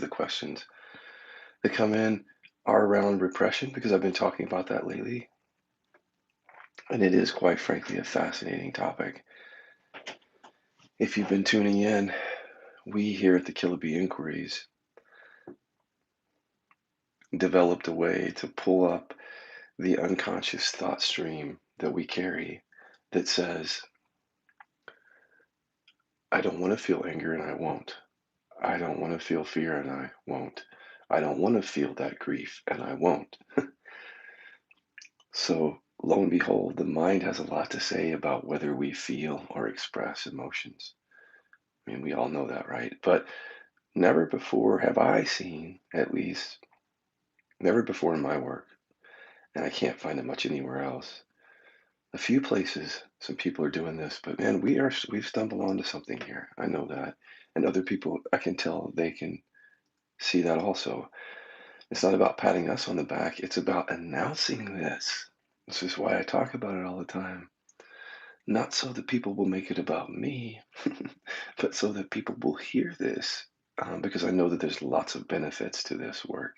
of the questions that come in are around repression because I've been talking about that lately. And it is quite frankly a fascinating topic. If you've been tuning in, we here at the Killer Bee Inquiries developed a way to pull up the unconscious thought stream that we carry that says, I don't want to feel anger and I won't. I don't want to feel fear and I won't. I don't want to feel that grief and I won't. So, lo and behold, the mind has a lot to say about whether we feel or express emotions. I mean, we all know that, right? But never before have I seen, at least, never before in my work, and I can't find it much anywhere else. A few places, some people are doing this, but man, we've stumbled onto something here. I know that, and other people, I can tell they can see that also. It's not about patting us on the back. It's about announcing this. This is why I talk about it all the time. Not so that people will make it about me, but so that people will hear this, because I know that there's lots of benefits to this work.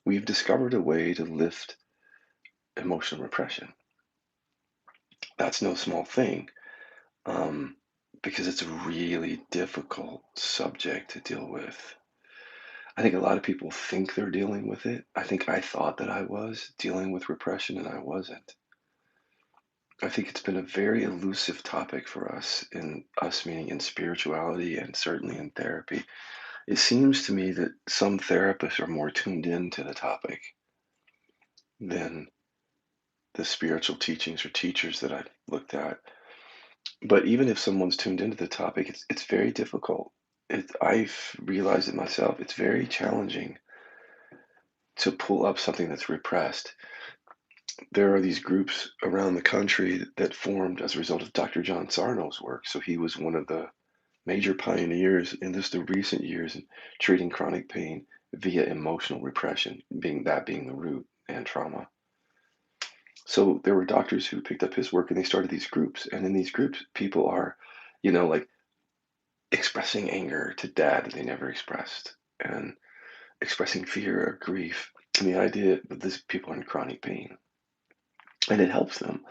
We've discovered a way to lift emotional repression. That's no small thing, um, because it's a really difficult subject to deal with. I think a lot of people think they're dealing with it. I think I thought that I was dealing with repression, and I wasn't. I think it's been a very elusive topic for us, in us meaning in spirituality and certainly in therapy. It seems to me that some therapists are more tuned in to the topic than the spiritual teachings or teachers that I've looked at. But even if someone's tuned into the topic, it's very difficult. I've realized it myself. It's very challenging to pull up something that's repressed. There are these groups around the country that formed as a result of Dr. John Sarno's work. So he was one of the major pioneers in just the recent years in treating chronic pain via emotional repression, being the root and trauma. So there were doctors who picked up his work and they started these groups. And in these groups, people are, like expressing anger to dad that they never expressed and expressing fear or grief. And the idea that these people are in chronic pain and it helps them.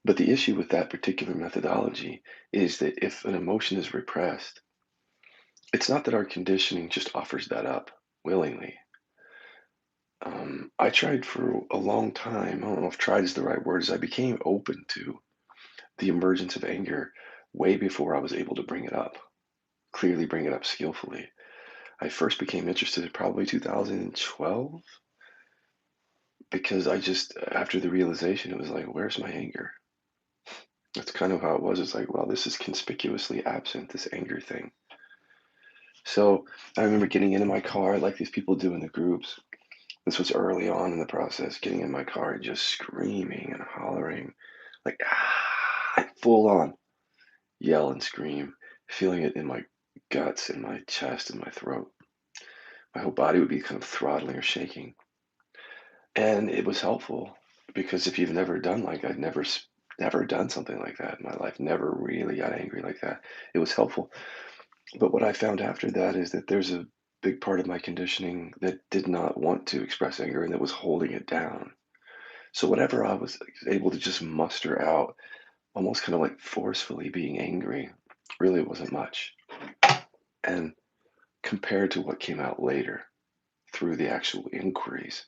But the issue with that particular methodology is that if an emotion is repressed, it's not that our conditioning just offers that up willingly. I tried for a long time. I don't know if tried is the right word, as I became open to the emergence of anger way before I was able to bring it up, clearly bring it up skillfully. I first became interested in probably 2012 because after the realization, it was like, where's my anger? That's kind of how it was. It's like, well, this is conspicuously absent, this anger thing. So I remember getting into my car like these people do in the groups. This was early on in the process, getting in my car and just screaming and hollering, like, like full on yell and scream, feeling it in my guts, in my chest, in my throat. My whole body would be kind of throttling or shaking. And it was helpful because if you've never done like never done something like that in my life, never really got angry like that. It was helpful. But what I found after that is that there's a big part of my conditioning that did not want to express anger and that was holding it down. So whatever I was able to just muster out, almost kind of like forcefully being angry, really wasn't much. And compared to what came out later through the actual inquiries.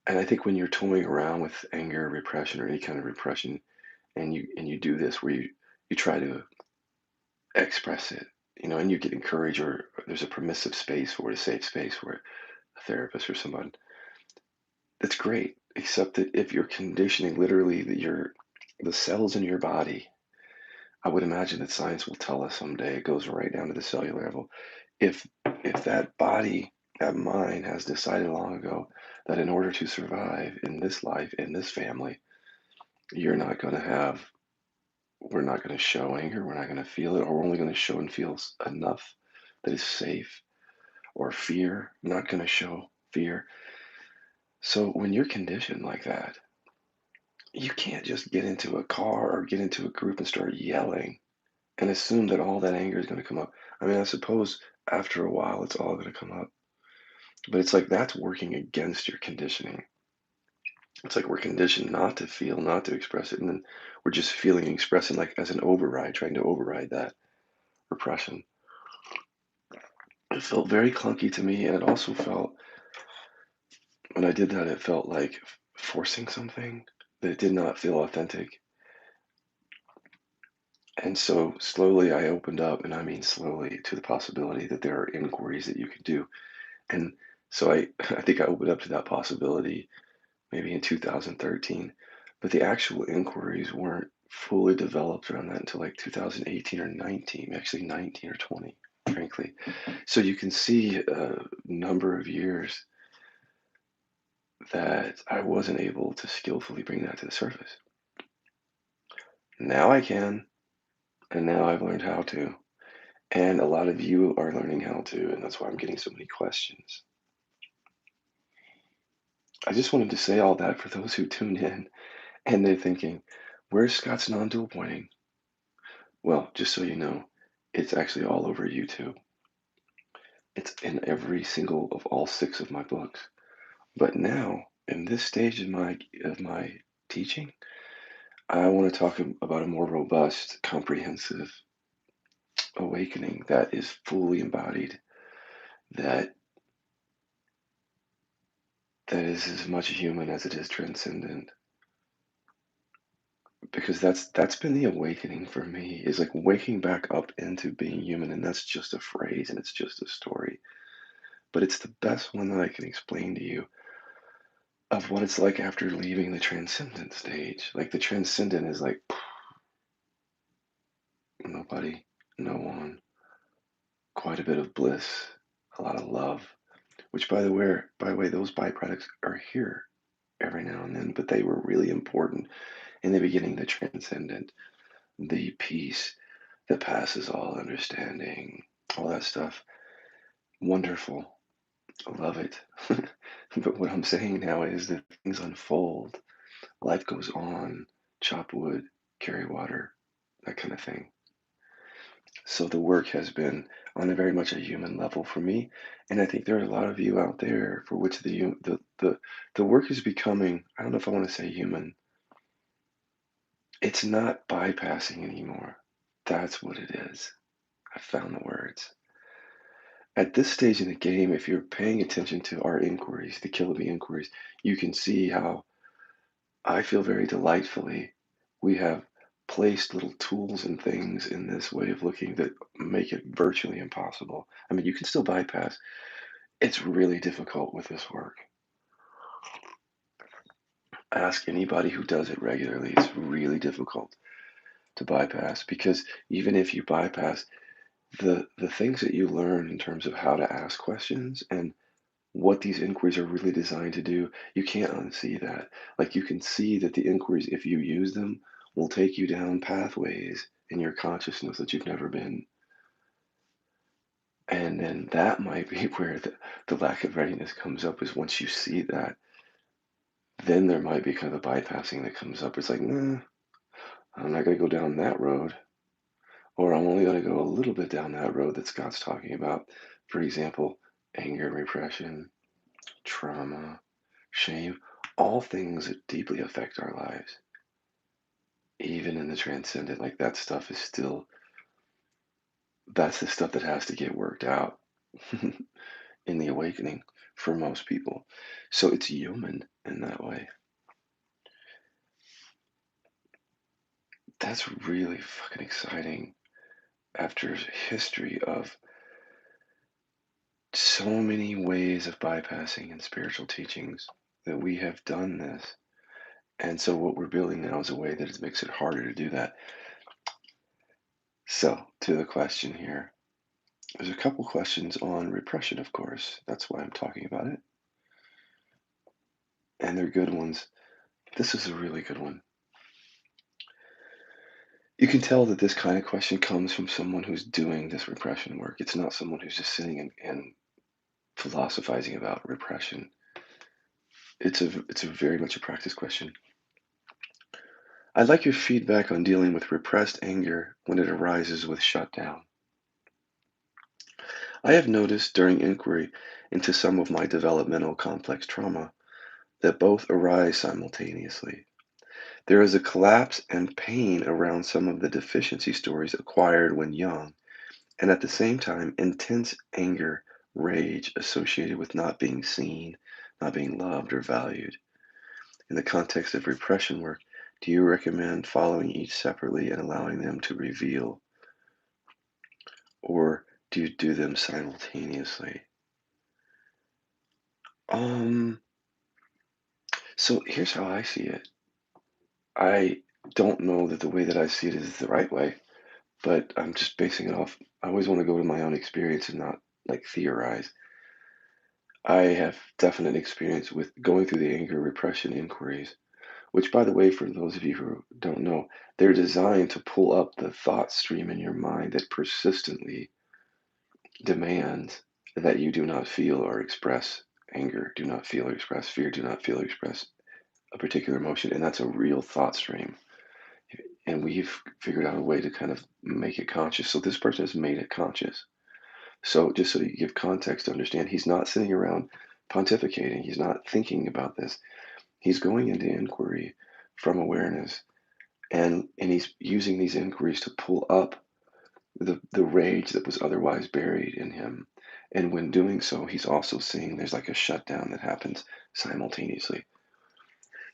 And I think when you're toying around with anger, repression, or any kind of repression, and you do this where you try to express it, and you get encouraged, or there's a permissive space for it, a safe space for it, a therapist or someone, that's great. Except that if you're conditioning literally the cells in your body, I would imagine that science will tell us someday, it goes right down to the cellular level. If that body, that mind has decided long ago that in order to survive in this life, in this family, you're not going to have, we're not going to show anger, we're not going to feel it, or we're only going to show and feel enough that is safe, or fear, not going to show fear. So when you're conditioned like that, you can't just get into a car or get into a group and start yelling and assume that all that anger is going to come up. I mean, I suppose after a while it's all going to come up, but it's like that's working against your conditioning. It's like we're conditioned not to feel, not to express it, and then we're just feeling and expressing like as an override, trying to override that repression. It felt very clunky to me, and it also felt when I did that, it felt like forcing something that it did not feel authentic. And so slowly I opened up, and I mean slowly, to the possibility that there are inquiries that you can do. And so I think I opened up to that possibility maybe in 2013, but the actual inquiries weren't fully developed around that until like 2018 or 19, actually 19 or 20, frankly. So you can see a number of years that I wasn't able to skillfully bring that to the surface. Now I can, and now I've learned how to. And a lot of you are learning how to, and that's why I'm getting so many questions. I just wanted to say all that for those who tune in and they're thinking, where's Scott's non-dual pointing? Well, just so you know, it's actually all over YouTube. It's in every single of all six of my books. But now, in this stage of my teaching, I want to talk about a more robust, comprehensive awakening that is fully embodied, that that is as much human as it is transcendent. Because that's been the awakening for me, is like waking back up into being human, and that's just a phrase and it's just a story. But it's the best one that I can explain to you of what it's like after leaving the transcendent stage. Like the transcendent is like nobody, no one, quite a bit of bliss, a lot of love. Which by the way, those byproducts are here every now and then, but they were really important in the beginning, the transcendent, the peace that passes all understanding, all that stuff. Wonderful. I love it. But what I'm saying now is that things unfold, life goes on, chop wood, carry water, that kind of thing. So the work has been on a very much a human level for me, and I think there are a lot of you out there for which the work is becoming. I don't know if I want to say human. It's not bypassing anymore. That's what it is. I found the words. At this stage in the game, if you're paying attention to our inquiries, the Kill inquiries, you can see how I feel very delightfully we have placed little tools and things in this way of looking that make it virtually impossible. I mean, you can still bypass. It's really difficult with this work. Ask anybody who does it regularly. It's really difficult to bypass because even if you bypass the things that you learn in terms of how to ask questions and what these inquiries are really designed to do, you can't unsee that. Like you can see that the inquiries, if you use them, will take you down pathways in your consciousness that you've never been. And then that might be where the lack of readiness comes up is once you see that, then there might be kind of a bypassing that comes up. It's like, nah, I'm not going to go down that road. Or I'm only going to go a little bit down that road that Scott's talking about. For example, anger, repression, trauma, shame, all things that deeply affect our lives. Even in the transcendent, like that stuff is still, that's the stuff that has to get worked out in the awakening for most people. So it's human in that way. That's really fucking exciting after history of so many ways of bypassing in spiritual teachings that we have done this. And so what we're building now is a way that it makes it harder to do that. So to the question here, there's a couple questions on repression, of course. That's why I'm talking about it. And they're good ones. This is a really good one. You can tell that this kind of question comes from someone who's doing this repression work. It's not someone who's just sitting and philosophizing about repression. It's a very much a practice question. I'd like your feedback on dealing with repressed anger when it arises with shutdown. I have noticed during inquiry into some of my developmental complex trauma that both arise simultaneously. There is a collapse and pain around some of the deficiency stories acquired when young, and at the same time, intense anger, rage associated with not being seen, not being loved or valued. In the context of repression work, do you recommend following each separately and allowing them to reveal, or do you do them simultaneously? Um, so here's how I see it. I don't know that the way that I see it is the right way, but I'm just basing it off. I always want to go to my own experience and not like theorize. I have definite experience with going through the anger repression inquiries, which, by the way, for those of you who don't know, they're designed to pull up the thought stream in your mind that persistently demands that you do not feel or express anger, do not feel or express fear, do not feel or express a particular emotion. And that's a real thought stream. And we've figured out a way to kind of make it conscious. So this person has made it conscious. So just so you give context to understand, he's not sitting around pontificating. He's not thinking about this. He's going into inquiry from awareness, and he's using these inquiries to pull up the rage that was otherwise buried in him. And when doing so, he's also seeing there's like a shutdown that happens simultaneously.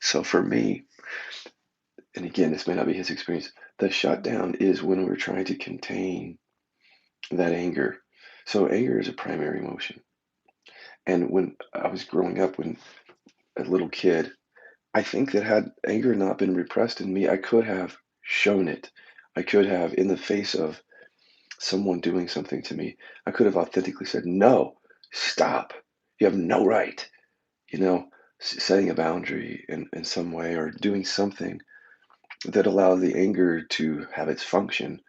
So for me, and again, this may not be his experience, the shutdown is when we're trying to contain that anger. So anger is a primary emotion. And when I was growing up, when a little kid, I think that had anger not been repressed in me, I could have shown it. I could have, in the face of someone doing something to me, I could have authentically said, no, stop. You have no right. You know, setting a boundary in some way or doing something that allows the anger to have its function,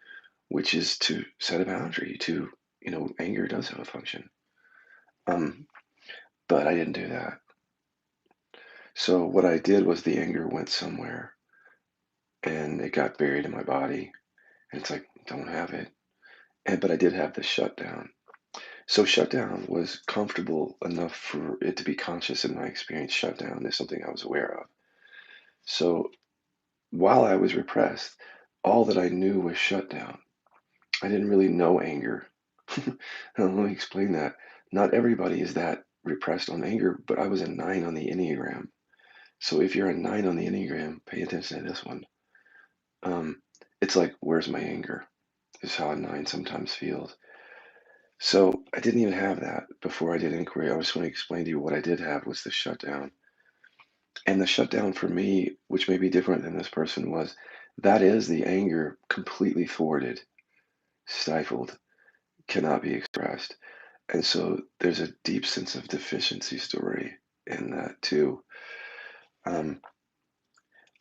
which is to set a boundary to, anger does have a function. Um, but I didn't do that. So what I did was the anger went somewhere and it got buried in my body. And it's like, don't have it. But I did have the shutdown. So shutdown was comfortable enough for it to be conscious in my experience. Shutdown is something I was aware of. So while I was repressed, all that I knew was shutdown. I didn't really know anger. Let me explain that. Not everybody is that repressed on anger, but I was a 9 on the Enneagram. So if you're a 9 on the Enneagram, pay attention to this one. It's like, where's my anger? Is how a 9 sometimes feels. So I didn't even have that before I did inquiry. I was going to explain to you what I did have was the shutdown. And the shutdown for me, which may be different than this person, was that is the anger completely thwarted, stifled, cannot be expressed. And so there's a deep sense of deficiency story in that too. Um,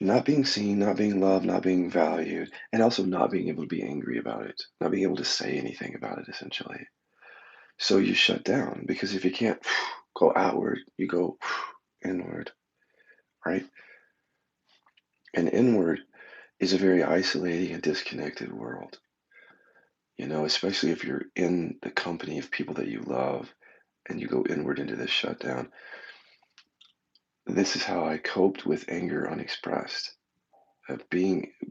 Not being seen, not being loved, not being valued, and also not being able to be angry about it, not being able to say anything about it, essentially. So you shut down because if you can't go outward, you go inward, right? And inward is a very isolating and disconnected world, especially if you're in the company of people that you love and you go inward into this shutdown. This is how I coped with anger unexpressed.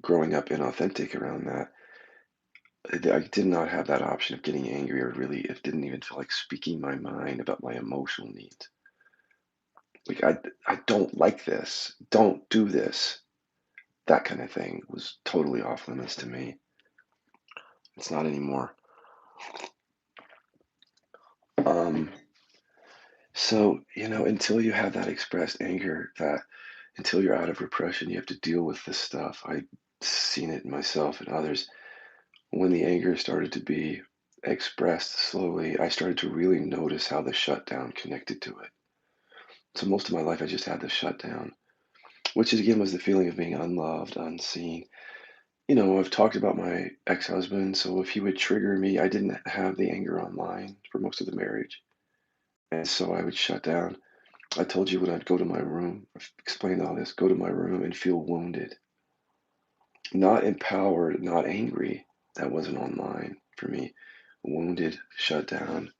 Growing up inauthentic around that, I did not have that option of getting angry or really, it didn't even feel like speaking my mind about my emotional needs. Like, I don't like this. Don't do this. That kind of thing was totally off limits to me. It's not anymore. Um, until you have that expressed anger, that until you're out of repression, you have to deal with this stuff. I've seen it myself and others. When the anger started to be expressed slowly, I started to really notice how the shutdown connected to it. So most of my life, I just had the shutdown, which is, again, was the feeling of being unloved, unseen. I've talked about my ex-husband, so if he would trigger me, I didn't have the anger online for most of the marriage. And so I would shut down. I told you when I'd go to my room, I've explained all this, go to my room and feel wounded. Not empowered, not angry. That wasn't online for me. Wounded, shut down,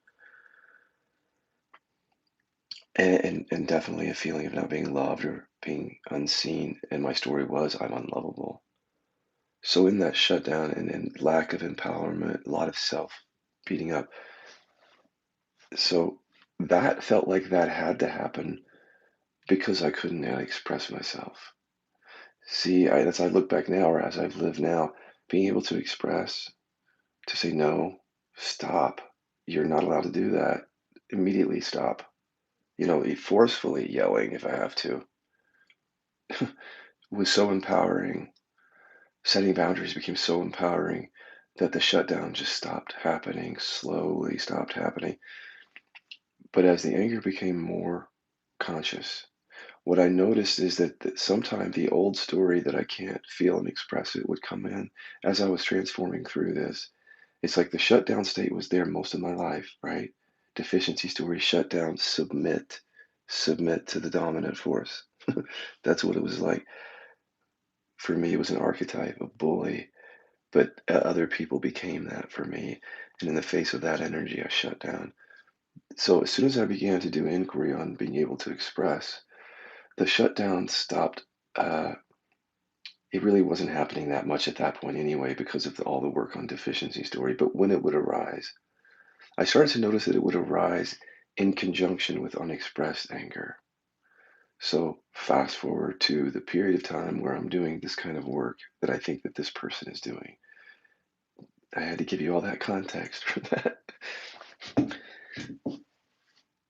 and definitely a feeling of not being loved or being unseen. And my story was I'm unlovable. So in that shutdown and lack of empowerment, a lot of self beating up. So that felt like that had to happen because I couldn't express myself. See, as I look back now, or as I've lived now, being able to express, to say no, stop. You're not allowed to do that. Immediately stop. Forcefully yelling if I have to was so empowering. Setting boundaries became so empowering that the shutdown just stopped happening, slowly stopped happening. But as the anger became more conscious, what I noticed is that sometimes the old story that I can't feel and express it would come in as I was transforming through this. It's like the shutdown state was there most of my life, right? Deficiency story, shut down, submit to the dominant force. That's what it was like. For me, it was an archetype, a bully, but other people became that for me. And in the face of that energy, I shut down. So as soon as I began to do inquiry on being able to express, the shutdown stopped. It really wasn't happening that much at that point anyway because of all the work on deficiency story. But when it would arise, I started to notice that it would arise in conjunction with unexpressed anger. So fast forward to the period of time where I'm doing this kind of work that I think that this person is doing. I had to give you all that context for that.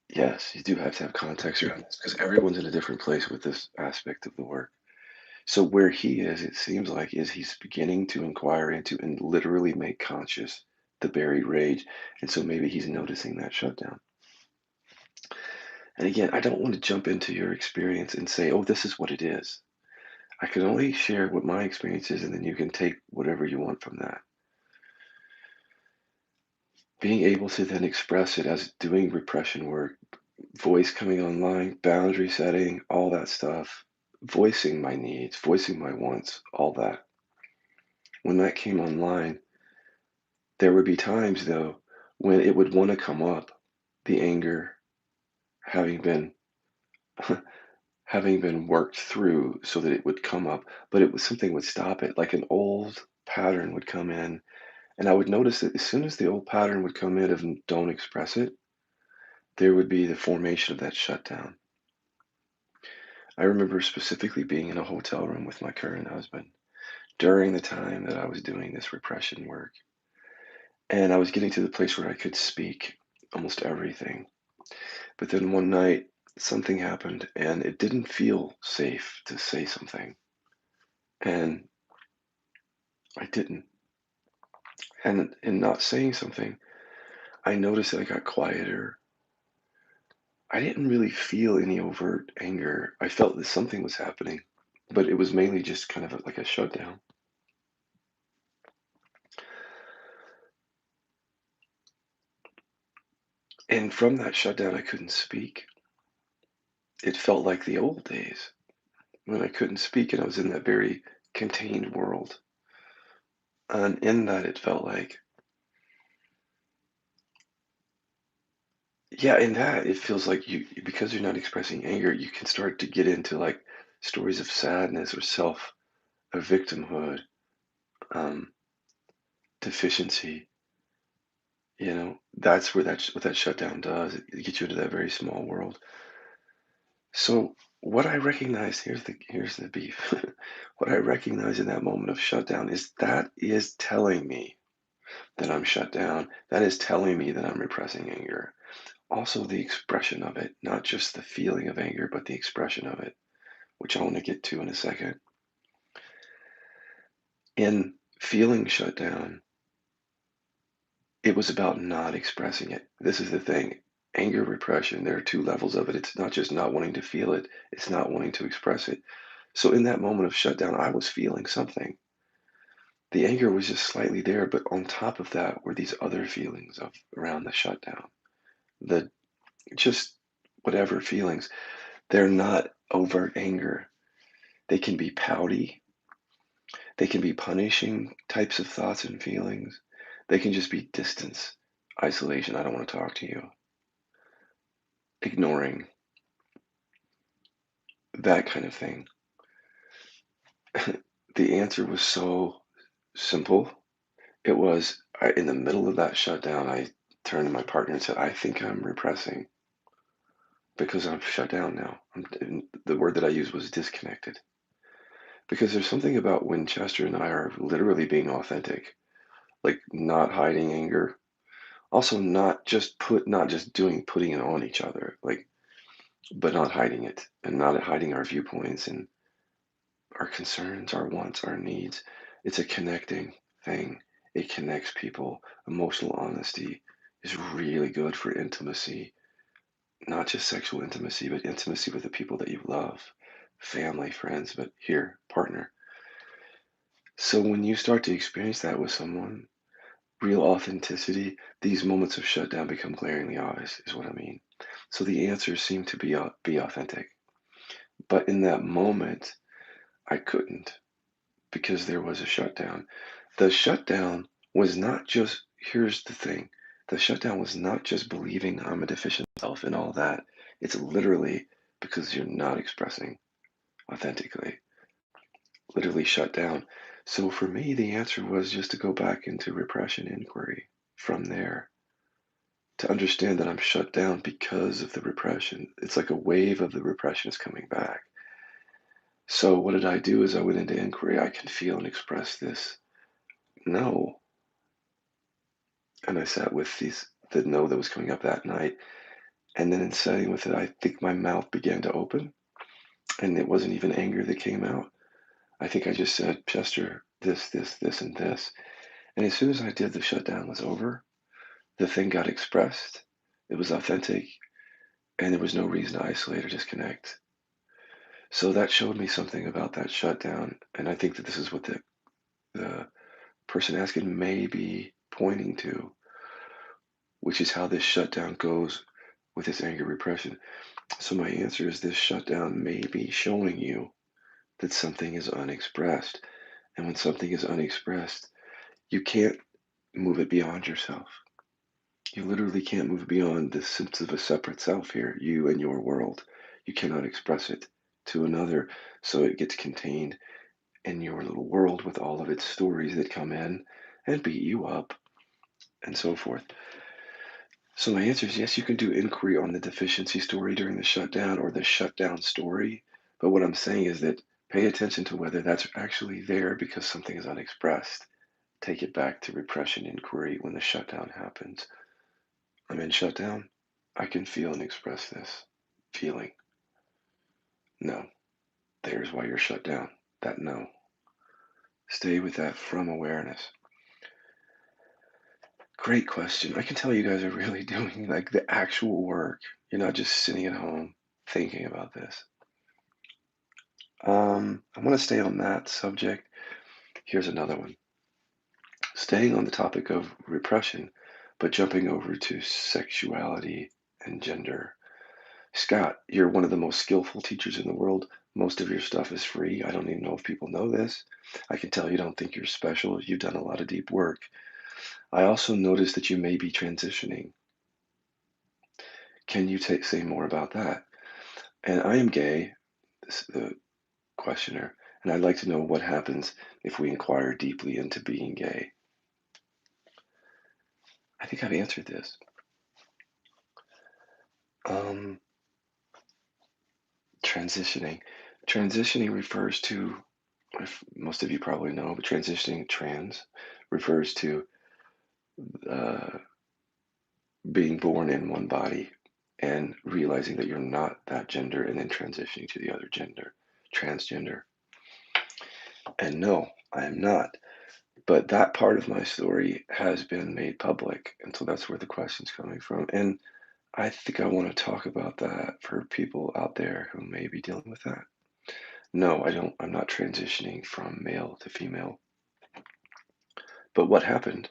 Yes, you do have to have context around this because everyone's in a different place with this aspect of the work. So where he is, it seems like, is he's beginning to inquire into and literally make conscious the buried rage. And so maybe he's noticing that shutdown. And again, I don't want to jump into your experience and say, oh, this is what it is. I can only share what my experience is, and then you can take whatever you want from that. Being able to then express it as doing repression work, voice coming online, boundary setting, all that stuff, voicing my needs, voicing my wants, all that. When that came online, there would be times, though, when it would want to come up, the anger having been having been worked through so that it would come up, but it was something would stop it. Like an old pattern would come in, and I would notice that as soon as the old pattern would come in of don't express it, there would be the formation of that shutdown. I remember specifically being in a hotel room with my current husband during the time that I was doing this repression work. And I was getting to the place where I could speak almost everything. But then one night, something happened and it didn't feel safe to say something. And I didn't. And in not saying something, I noticed that I got quieter. I didn't really feel any overt anger. I felt that something was happening, but it was mainly just kind of like a shutdown. And from that shutdown, I couldn't speak. It felt like the old days when I couldn't speak and I was in that very contained world. And in that, it felt like, yeah, in that, it feels like because you're not expressing anger, you can start to get into like stories of sadness or or victimhood, um, deficiency. That's where what that shutdown does. It gets you into that very small world. So what I recognize, here's the beef. What I recognize in that moment of shutdown is that is telling me that I'm shut down. That is telling me that I'm repressing anger. Also, the expression of it, not just the feeling of anger, but the expression of it, which I want to get to in a second. In feeling shut down, it was about not expressing it. This is the thing. Anger repression, there are two levels of it. It's not just not wanting to feel it, it's not wanting to express it. So in that moment of shutdown, I was feeling something. The anger was just slightly there, but on top of that were these other feelings of around the shutdown. The just whatever feelings. They're not overt anger. They can be pouty. They can be punishing types of thoughts and feelings. They can just be distance, isolation. I don't want to talk to you. Ignoring, that kind of thing. The answer was so simple. It was in the middle of that shutdown, I turned to my partner and said, I think I'm repressing because I'm shut down now. And the word that I used was disconnected. Because there's something about when Chester and I are literally being authentic, like not hiding anger, also not just doing putting it on each other, like but not hiding it and not hiding our viewpoints and our concerns, our wants, our needs. It's a connecting thing. It connects people. Emotional honesty is really good for intimacy, not just sexual intimacy, but intimacy with the people that you love, family, friends, but here, partner. So when you start to experience that with someone, real authenticity, these moments of shutdown become glaringly obvious, is what I mean. So the answers seem to be authentic. But in that moment, I couldn't because there was a shutdown. The shutdown was not just, here's the thing, the shutdown was not just believing I'm a deficient self and all that. It's literally because you're not expressing authentically, literally shut down. So for me, the answer was just to go back into repression inquiry from there, to understand that I'm shut down because of the repression. It's like a wave of the repression is coming back. So what did I do as I went into inquiry? I can feel and express this no. And I sat with the no that was coming up that night. And then in sitting with it, I think my mouth began to open. And it wasn't even anger that came out. I think I just said, Chester, this, and this. And as soon as I did, the shutdown was over. The thing got expressed. It was authentic. And there was no reason to isolate or disconnect. So that showed me something about that shutdown. And I think that this is what the person asking may be pointing to, which is how this shutdown goes with this anger repression. So my answer is this shutdown may be showing you that something is unexpressed. And when something is unexpressed, you can't move it beyond yourself. You literally can't move beyond the sense of a separate self here, you and your world. You cannot express it to another, so it gets contained in your little world with all of its stories that come in and beat you up and so forth. So my answer is yes, you can do inquiry on the deficiency story during the shutdown or the shutdown story. But what I'm saying is that pay attention to whether that's actually there because something is unexpressed. Take it back to repression inquiry when the shutdown happens. I'm in shutdown. I can feel and express this feeling. No, there's why you're shut down. That no. Stay with that from awareness. Great question. I can tell you guys are really doing like the actual work. You're not just sitting at home thinking about this. I want to stay on that subject. Here's another one. Staying on the topic of repression, but jumping over to sexuality and gender. Scott, you're one of the most skillful teachers in the world. Most of your stuff is free. I don't even know if people know this. I can tell you don't think you're special. You've done a lot of deep work. I also noticed that you may be transitioning. Can you say more about that? And I am gay, the questioner, and I'd like to know what happens if we inquire deeply into being gay. I think I've answered this. Um, transitioning. Transitioning refers to, if most of you probably know, but transitioning trans refers to uh, being born in one body and realizing that you're not that gender and then transitioning to the other gender, transgender. And no, I am not. But that part of my story has been made public. And so that's where the question's coming from. And I think I want to talk about that for people out there who may be dealing with that. No, I don't. I'm not transitioning from male to female. But what happened?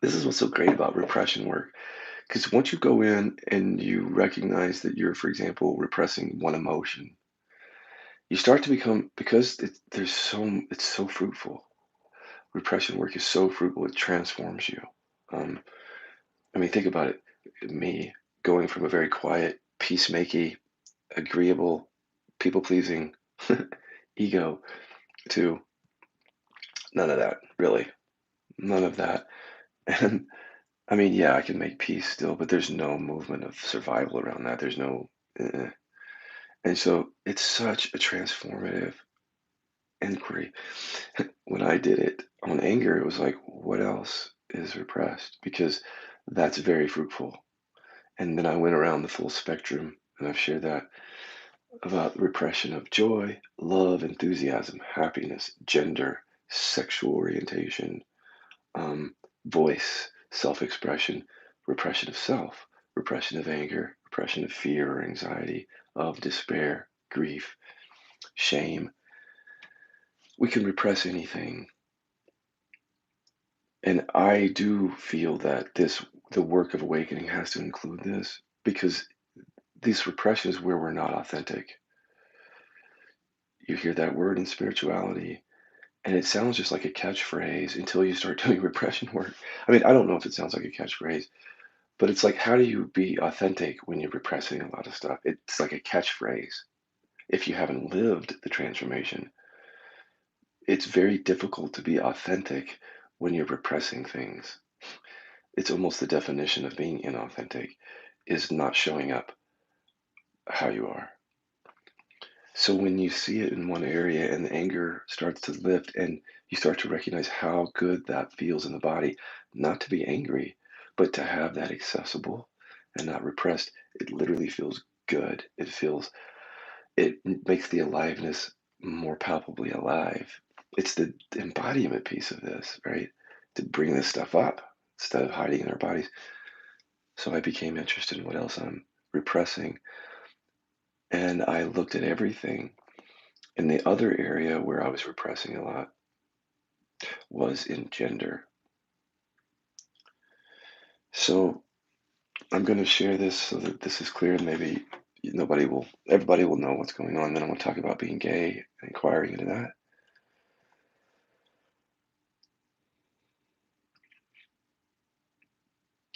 This is what's so great about repression work. Because once you go in and you recognize that you're, for example, repressing one emotion, You start to become, because it's so fruitful. Repression work is so fruitful, it transforms you. Um, I mean, think about it. Me going from a very quiet, peacemaking, agreeable, people-pleasing ego to none of that, really. None of that. And I mean, yeah, I can make peace still, but there's no movement of survival around that. There's no, and so it's such a transformative inquiry. When I did it on anger, it was like, what else is repressed? Because that's very fruitful. And then I went around the full spectrum, and I've shared that about repression of joy, love, enthusiasm, happiness, gender, sexual orientation, um, voice, self expression, repression of self, repression of anger, repression of fear or anxiety, of despair, grief, shame. We can repress anything. And I do feel that the work of awakening has to include this because these repressions where we're not authentic. You hear that word in spirituality, and it sounds just like a catchphrase until you start doing repression work. I mean, I don't know if it sounds like a catchphrase, but it's like, how do you be authentic when you're repressing a lot of stuff? It's like a catchphrase. If you haven't lived the transformation, it's very difficult to be authentic when you're repressing things. It's almost the definition of being inauthentic is not showing up how you are. So when you see it in one area and the anger starts to lift and you start to recognize how good that feels in the body, not to be angry, but to have that accessible and not repressed, it literally feels good. It makes the aliveness more palpably alive. It's the embodiment piece of this, right? To bring this stuff up instead of hiding in our bodies. So I became interested in what else I'm repressing. And I looked at everything. And the other area where I was repressing a lot was in gender. So I'm going to share this so that this is clear and maybe everybody will know what's going on. Then I'm going to talk about being gay and inquiring into that.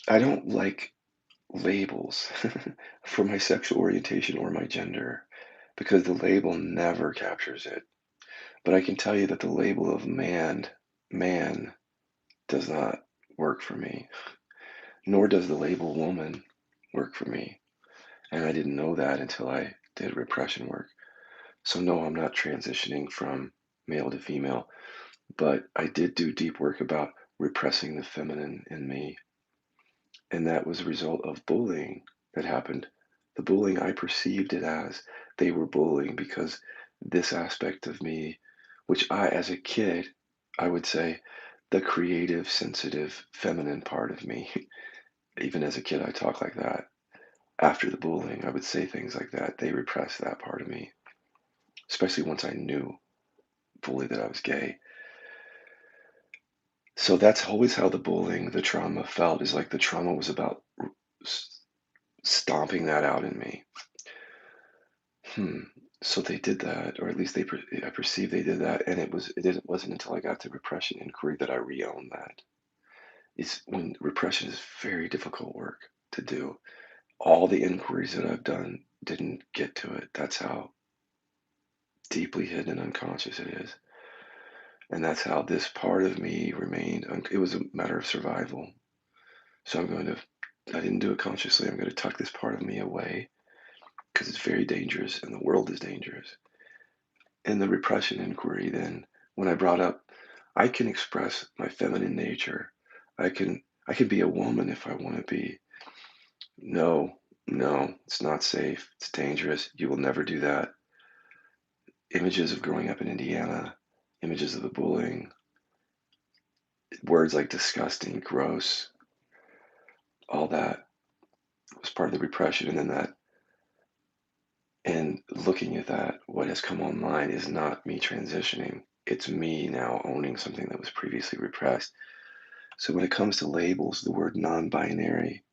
I don't like labels for my sexual orientation or my gender because the label never captures it. But I can tell you that the label of man does not work for me, nor does the label woman work for me. And I didn't know that until I did repression work. So, no, I'm not transitioning from male to female, but I did do deep work about repressing the feminine in me. And that was a result of bullying that happened. The bullying, I perceived it as they were bullying because this aspect of me, which as a kid, I would say the creative, sensitive, feminine part of me, even as a kid, I talk like that. After the bullying, I would say things like that. They repressed that part of me, especially once I knew fully that I was gay. So that's always how the bullying, the trauma felt, is like the trauma was about s- stomping that out in me. Hmm. So they did that, or at least I perceived they did that, and it wasn't until I got to repression inquiry that I re-owned that. It's when repression is very difficult work to do. All the inquiries that I've done didn't get to it. That's how deeply hidden and unconscious it is. And that's how this part of me remained. It was a matter of survival. So I didn't do it consciously. I'm going to tuck this part of me away because it's very dangerous and the world is dangerous. In the repression inquiry, then, when I brought up, I can express my feminine nature. I can be a woman if I want to be. No, no, it's not safe. It's dangerous. You will never do that. Images of growing up in Indiana, images of the bullying, words like disgusting, gross, all that was part of the repression. And then and looking at that, what has come online is not me transitioning. It's me now owning something that was previously repressed. So when it comes to labels, the word non-binary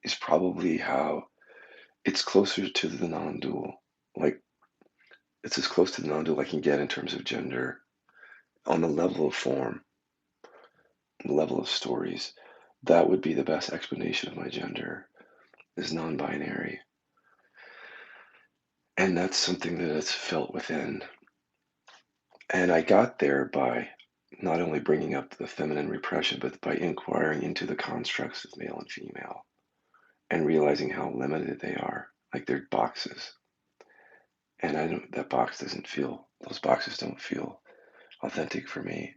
is probably how it's closer to the non-dual. Like It's as close to non-dual I can get in terms of gender on the level of form, the level of stories. That would be the best explanation of my gender is non-binary. And that's something that is felt within. And I got there by not only bringing up the feminine repression, but by inquiring into the constructs of male and female and realizing how limited they are. Like they're boxes. And I don't, that box doesn't feel, those boxes don't feel authentic for me.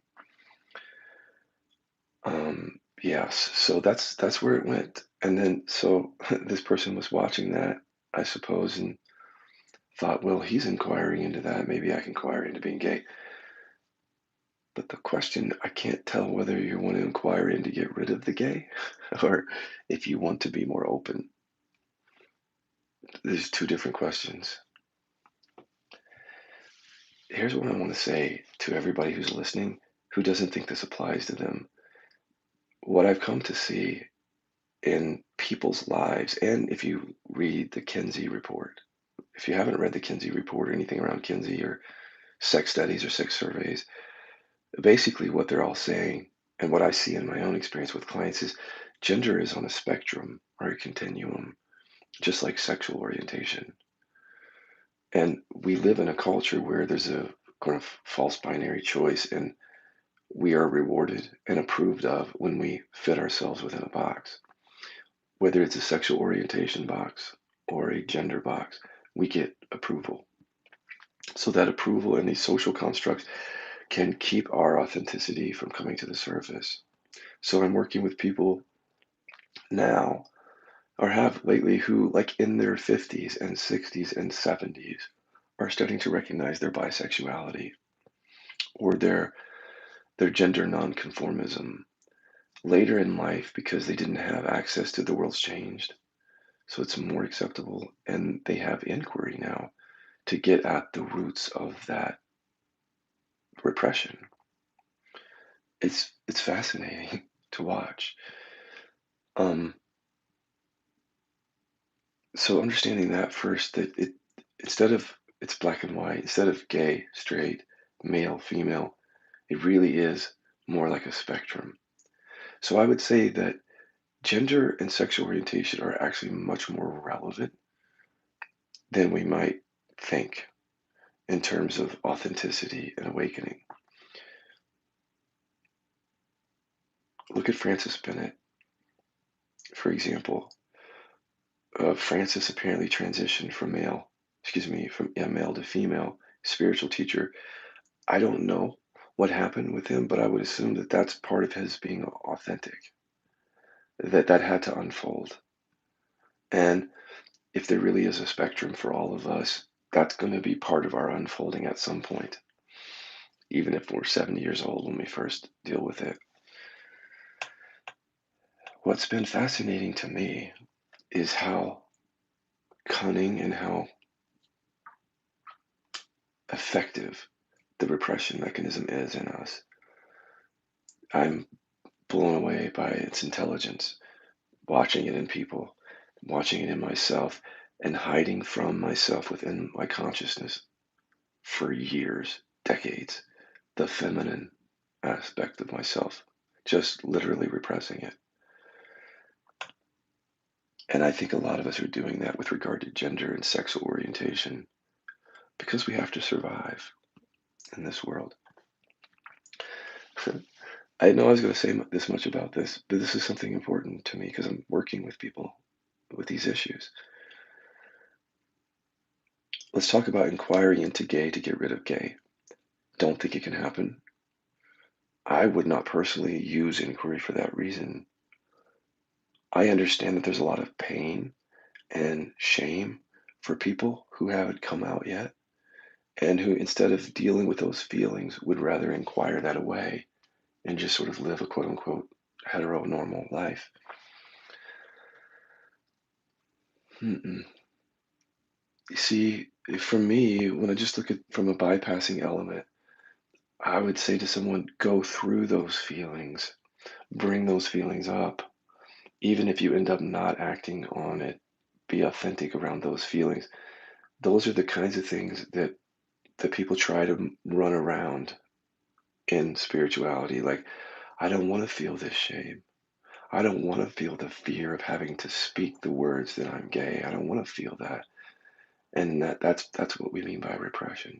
Yes, so that's where it went. And then so this person was watching that, I suppose, and thought, well, he's inquiring into that. Maybe I can inquire into being gay. But the question, I can't tell whether you want to inquire in to get rid of the gay or if you want to be more open. There's two different questions. Here's what I want to say to everybody who's listening who doesn't think this applies to them. What I've come to see in people's lives, and if you read the Kinsey report, if you haven't read the Kinsey report or anything around Kinsey or sex studies or sex surveys, basically what they're all saying, and what I see in my own experience with clients is gender is on a spectrum or a continuum, just like sexual orientation. And we live in a culture where there's a kind of false binary choice, and we are rewarded and approved of when we fit ourselves within a box. Whether it's a sexual orientation box or a gender box, we get approval. So that approval and these social constructs can keep our authenticity from coming to the surface. So I'm working with people now or have lately who, like in their 50s and 60s and 70s, are starting to recognize their bisexuality or their gender nonconformism later in life because they didn't have access to the world's changed. So it's more acceptable, and they have inquiry now to get at the roots of that repression. It's fascinating to watch. Um, so understanding that first, that it instead of it's black and white, instead of gay, straight, male, female, it really is more like a spectrum. So I would say that gender and sexual orientation are actually much more relevant than we might think in terms of authenticity and awakening. Look at Francis Bennett, for example. Francis apparently transitioned from male to female, spiritual teacher. I don't know what happened with him, but I would assume that that's part of his being authentic, that had to unfold. And if there really is a spectrum for all of us, that's going to be part of our unfolding at some point, even if we're 70 years old when we first deal with it. What's been fascinating to me is how cunning and how effective the repression mechanism is in us. I'm blown away by its intelligence, watching it in people, watching it in myself, and hiding from myself within my consciousness for years, decades, the feminine aspect of myself, just literally repressing it. And I think a lot of us are doing that with regard to gender and sexual orientation because we have to survive in this world. I know I was going to say this much about this, but this is something important to me because I'm working with people with these issues. Let's talk about inquiring into gay to get rid of gay. Don't think it can happen. I would not personally use inquiry for that reason. I understand that there's a lot of pain and shame for people who haven't come out yet and who, instead of dealing with those feelings, would rather inquire that away and just sort of live a quote unquote heteronormal life. Mm-mm. You see, for me, when I just look at from a bypassing element, I would say to someone, go through those feelings, bring those feelings up, even if you end up not acting on it, be authentic around those feelings. Those are the kinds of things that that people try to run around in spirituality. Like, I don't want to feel this shame. I don't want to feel the fear of having to speak the words that I'm gay. I don't want to feel that. And that's what we mean by repression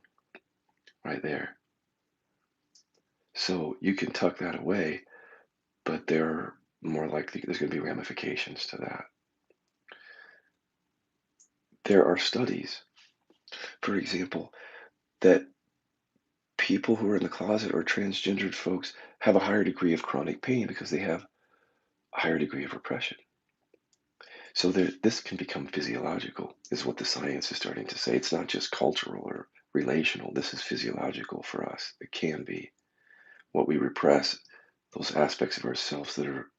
right there. So you can tuck that away, but more likely there's going to be ramifications to that. There are studies, for example, that people who are in the closet or transgendered folks have a higher degree of chronic pain because they have a higher degree of repression. So this can become physiological, is what the science is starting to say. It's not just cultural or relational. This is physiological for us. It can be. What we repress, those aspects of ourselves that are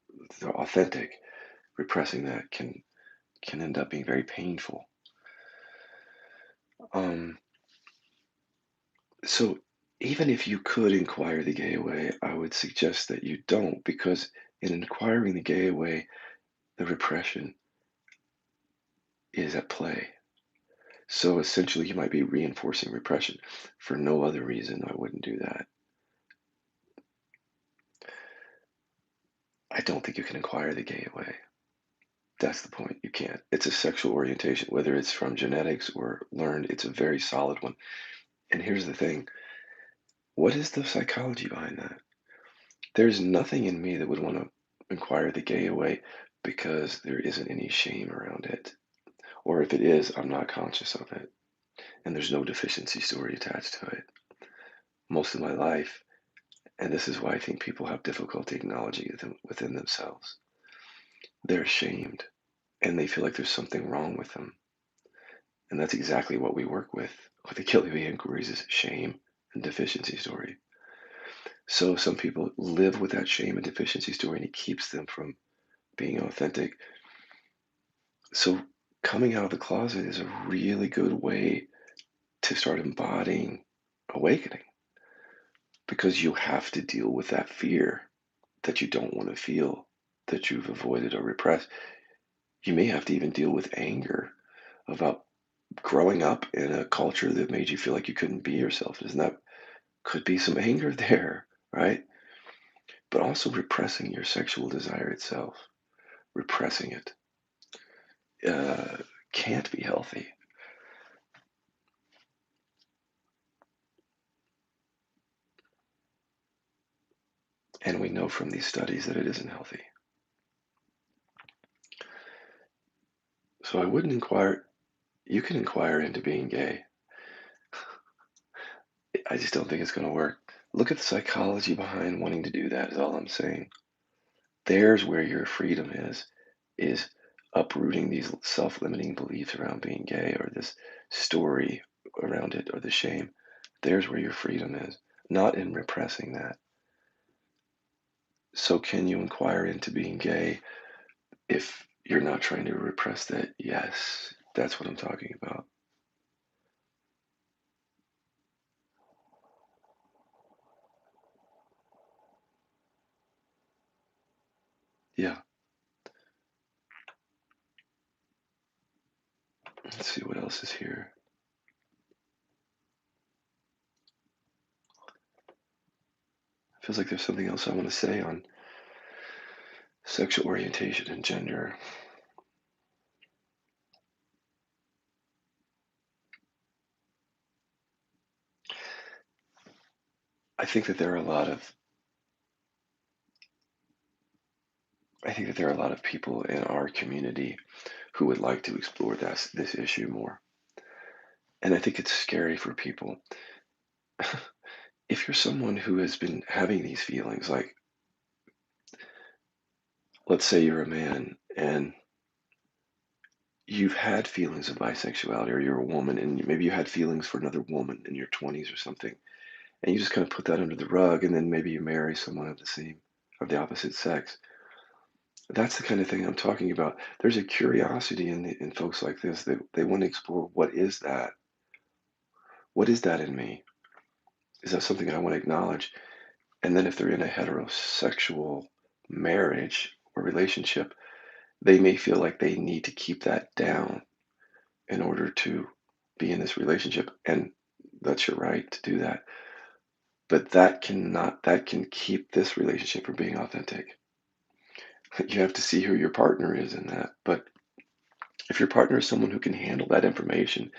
authentic, repressing that can end up being very painful. Um, so even if you could inquire the gay away, I would suggest that you don't, because in inquiring the gay away, the repression is at play. So essentially, you might be reinforcing repression. For no other reason, I wouldn't do that. I don't think you can inquire the gay away. That's the point. You can't. It's a sexual orientation, whether it's from genetics or learned, it's a very solid one. And here's the thing, what is the psychology behind that? There's nothing in me that would want to inquire the gay away because there isn't any shame around it. Or if it is, I'm not conscious of it. And there's no deficiency story attached to it. Most of my life, and this is why I think people have difficulty acknowledging it within themselves, they're ashamed and they feel like there's something wrong with them. And that's exactly what we work with the Guilty Bee inquiries is shame and deficiency story. So some people live with that shame and deficiency story and it keeps them from being authentic. So coming out of the closet is a really good way to start embodying awakening because you have to deal with that fear that you don't want to feel, that you've avoided or repressed. You may have to even deal with anger about growing up in a culture that made you feel like you couldn't be yourself. Isn't that could be some anger there, right? But also repressing your sexual desire itself, repressing it uh, can't be healthy. And we know from these studies that it isn't healthy. So I wouldn't inquire. You can inquire into being gay. I just don't think it's going to work. Look at the psychology behind wanting to do that, is all I'm saying. There's where your freedom is uprooting these self-limiting beliefs around being gay or this story around it or the shame. There's where your freedom is, not in repressing that. So can you inquire into being gay if you're not trying to repress that? Yes, that's what I'm talking about. Yeah. Let's see what else is here. Feels like there's something else I want to say on sexual orientation and gender. I think that there are a lot of I think that there are a lot of people in our community who would like to explore this issue more. And I think it's scary for people. If you're someone who has been having these feelings, like let's say you're a man and you've had feelings of bisexuality, or you're a woman and maybe you had feelings for another woman in your 20s or something, and you just kind of put that under the rug, and then maybe you marry someone of the opposite sex. That's the kind of thing I'm talking about. There's a curiosity in folks like this that they want to explore what is that? What is that in me? Is that something I want to acknowledge? And then if they're in a heterosexual marriage or relationship, they may feel like they need to keep that down in order to be in this relationship. And That's your right to do that. But that can keep this relationship from being authentic. You have to see who your partner is in that. But if your partner is someone who can handle that information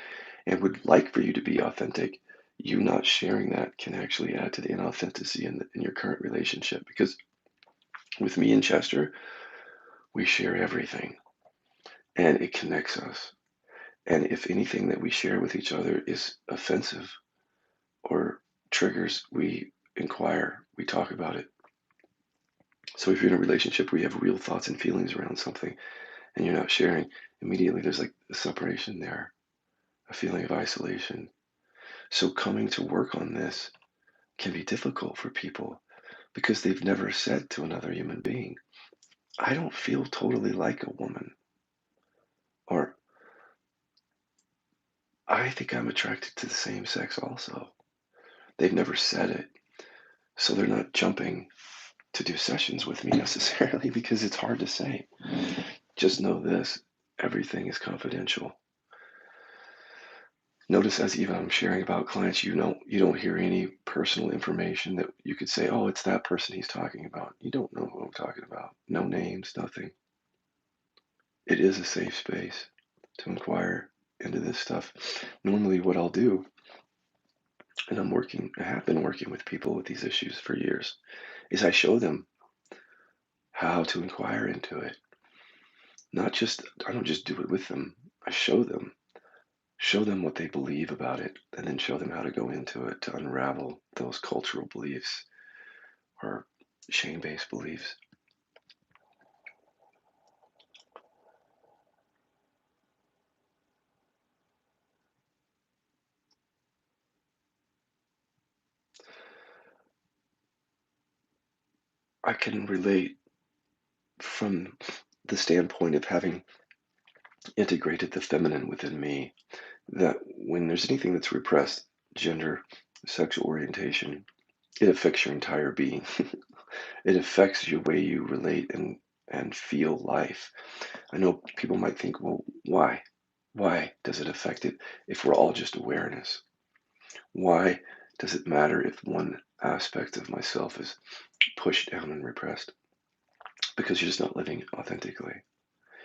and would like for you to be authentic, you not sharing that can actually add to the inauthenticity in your current relationship. Because with me and Chester, we share everything and it connects us. And if anything that we share with each other is offensive or triggers, we inquire, we talk about it. So if you're in a relationship where you have real thoughts and feelings around something and you're not sharing, immediately there's like a separation there, a feeling of isolation. So coming to work on this can be difficult for people because they've never said to another human being, I don't feel totally like a woman, or I think I'm attracted to the same sex also. They've never said it. So they're not jumping to do sessions with me necessarily because it's hard to say. Just know this, everything is confidential. Notice as even I'm sharing about clients, you don't hear any personal information that you could say, oh, it's that person he's talking about. You don't know who I'm talking about. No names, nothing. It is a safe space to inquire into this stuff. Normally what I'll do, and I have been working with people with these issues for years, is I show them how to inquire into it. I don't just do it with them. I show them what they believe about it, and then show them how to go into it to unravel those cultural beliefs or shame-based beliefs. I can relate from the standpoint of having integrated the feminine within me, that when there's anything that's repressed, gender, sexual orientation, it affects your entire being. It affects your way you relate and feel life. I know people might think, well, why? Why does it affect it if we're all just awareness? Why does it matter if one aspect of myself is pushed down and repressed? Because you're just not living authentically.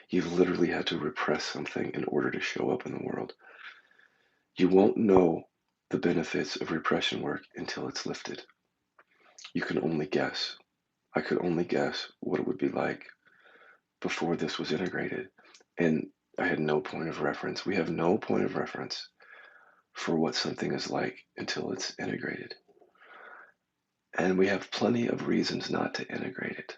You've literally had to repress something in order to show up in the world. You won't know the benefits of repression work until it's lifted. You can only guess. I could only guess what it would be like before this was integrated. And I had no point of reference. We have no point of reference for what something is like until it's integrated. And we have plenty of reasons not to integrate it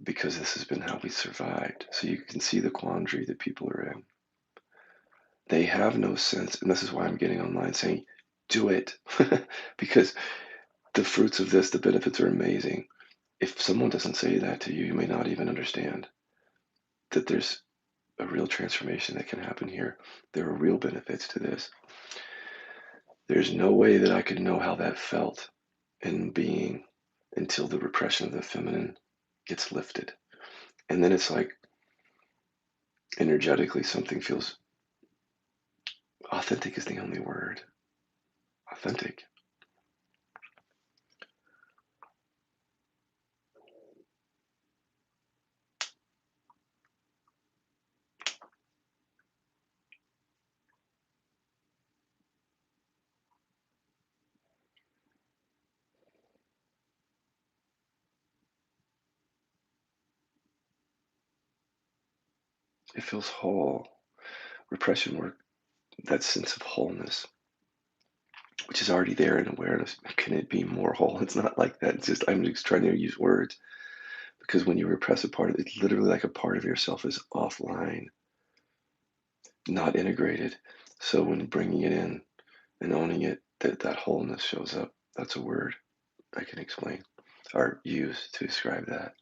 because this has been how we survived. So you can see the quandary that people are in. They have no sense. And this is why I'm getting online saying, do it. Because the fruits of this, the benefits are amazing. If someone doesn't say that to you, you may not even understand that there's a real transformation that can happen here. There are real benefits to this. There's no way that I could know how that felt in being until the repression of the feminine gets lifted. And then it's like energetically something feels authentic is the only word. Authentic. It feels whole. Repression work, that sense of wholeness, which is already there in awareness. Can it be more whole? It's not like that. It's just, I'm just trying to use words because when you repress a part of it, it's literally like a part of yourself is offline, not integrated. So when bringing it in and owning it, that wholeness shows up. That's a word I can explain or use to describe that.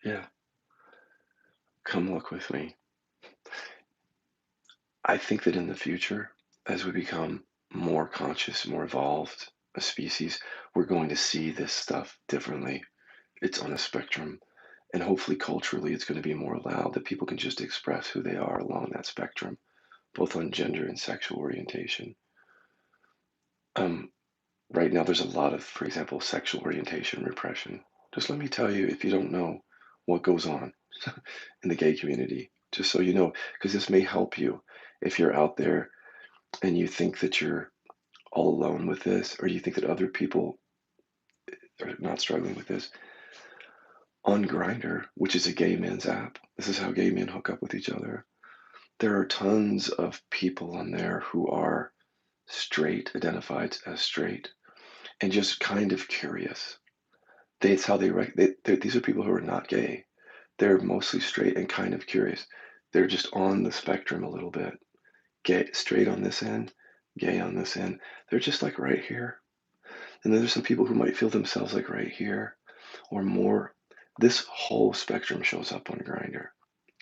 Yeah, come look with me. I think that in the future, as we become more conscious, more evolved a species, we're going to see this stuff differently. It's on a spectrum. And hopefully, culturally, it's going to be more allowed that people can just express who they are along that spectrum, both on gender and sexual orientation. Um, right now, there's a lot of, for example, sexual orientation repression. Just let me tell you, if you don't know what goes on in the gay community, just so you know, because this may help you if you're out there and you think that you're all alone with this, or you think that other people are not struggling with this. On Grindr, which is a gay men's app, this is how gay men hook up with each other. There are tons of people on there who are straight, identified as straight, and just kind of curious. It's how these are people who are not gay. They're mostly straight and kind of curious. They're just on the spectrum a little bit. Gay, straight on this end, gay on this end. They're just like right here. And then there's some people who might feel themselves like right here or more. This whole spectrum shows up on Grindr,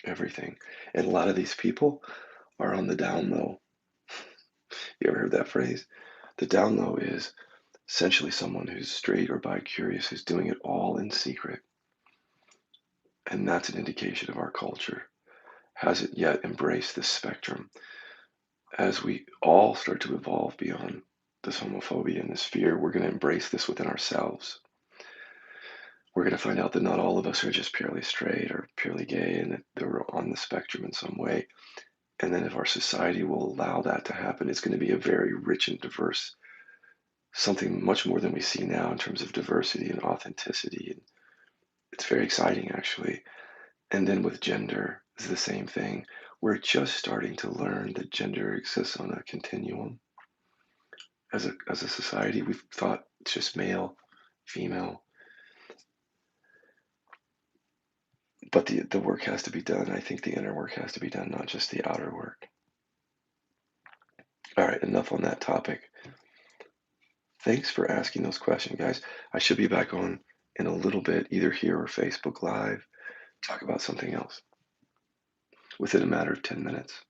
everything. And a lot of these people are on the down low. You ever heard that phrase? The down low is essentially someone who's straight or bi-curious who's doing it all in secret. And that's an indication of our culture hasn't yet embraced this spectrum. As we all start to evolve beyond this homophobia and this fear, we're going to embrace this within ourselves. We're going to find out that not all of us are just purely straight or purely gay and that they're on the spectrum in some way. And then if our society will allow that to happen, it's going to be a very rich and diverse, something much more than we see now in terms of diversity and authenticity. And it's very exciting, actually. And then with gender, it's the same thing. We're just starting to learn that gender exists on a continuum. As a society, we've thought it's just male, female, but the work has to be done. I think the inner work has to be done, not just the outer work. All right, enough on that topic. Thanks for asking those questions, guys. I should be back on in a little bit, either here or Facebook Live, talk about something else within a matter of 10 minutes.